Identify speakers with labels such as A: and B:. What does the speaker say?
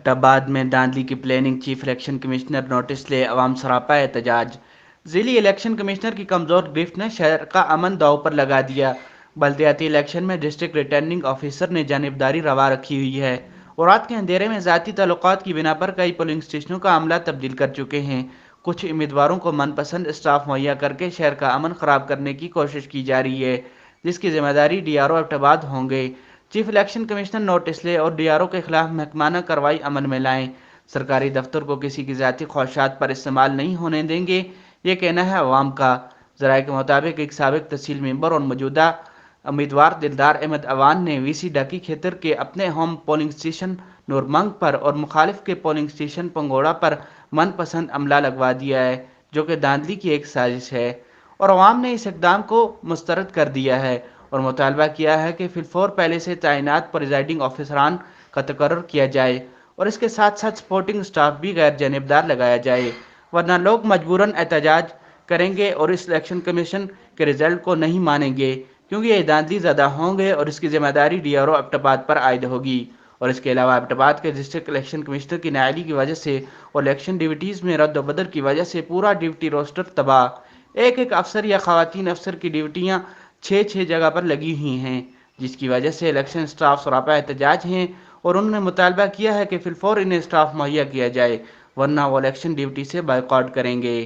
A: एबटाबाद में धांधली की planning, chief election commissioner notice ले, अवाम सरापा एहतजाज। जिली इलेक्शन कमिश्नर की कमजोर गिरफ्त ने शहर का अमन दांव पर लगा दिया। बल्दियाती इलेक्शन में डिस्ट्रिक्ट रिटर्निंग ऑफिसर ने जानिबदारी रवा रखी हुई है और रात के अंधेरे में ज़ाती ताल्लुकात की बिना पर कई पोलिंग स्टेशनों का अमला तब्दील कर चुके हैं। कुछ उम्मीदवारों को मनपसंद स्टाफ मुहैया करके शहर का अमन खराब करने की कोशिश की जा रही है, जिसकी जिम्मेदारी DRO एबटाबाद होंगे। चीफ इलेक्शन कमिश्नर नोटिस ले और DRO के खिलाफ महकमाना कार्रवाई अमल में लाएं। सरकारी दफ्तर को किसी की ज़ाती ख्वाहिशात पर इस्तेमाल नहीं होने देंगे, ये कहना है अवाम का। ज़राए के मुताबिक एक साबिक तहसील मेंबर और मौजूदा उम्मीदवार दिलदार अहमद अवान ने VC डाकी खेतर के अपने होम पोलिंग स्टेशन नूरमंग पर और मुखालिफ के पोलिंग स्टेशन पंगोड़ा पर मनपसंद अमला लगवा दिया है, जो कि धांधली की एक साजिश है। और अवाम ने इस इकदाम को मुस्तरद कर दिया है और मुतालबा किया है कि फिलफौर पहले से तैनात प्रिजाइडिंग ऑफिसरान का तकर्रुर किया जाए और इसके साथ साथ सपोर्टिंग स्टाफ भी गैर जानिबदार लगाया जाए, वरना लोग मजबूरन एहतजाज करेंगे और इस इलेक्शन कमीशन के रिजल्ट को नहीं मानेंगे, क्योंकि ये धांधली ज़्यादा होंगे और इसकी जिम्मेदारी DRO एबटाबाद पर आयद होगी। और इसके अलावा एबटाबाद के डिस्ट्रिक्ट इलेक्शन कमिश्नर की नाअहली की वजह से और इलेक्शन ड्यूटीज़ में रद्द-बदल की वजह से पूरा ड्यूटी रोस्टर तबाह। एक एक अफसर या खवातीन अफसर की ड्यूटियाँ 6-6 जगह पर लगी हुई हैं, जिसकी वजह से इलेक्शन स्टाफ सरापा एहतजाज हैं और उन्होंने मुतालबा किया है कि फिलफौर इन्हें स्टाफ मुहैया किया जाए, वरना वो इलेक्शन ड्यूटी से बाइकआउट करेंगे।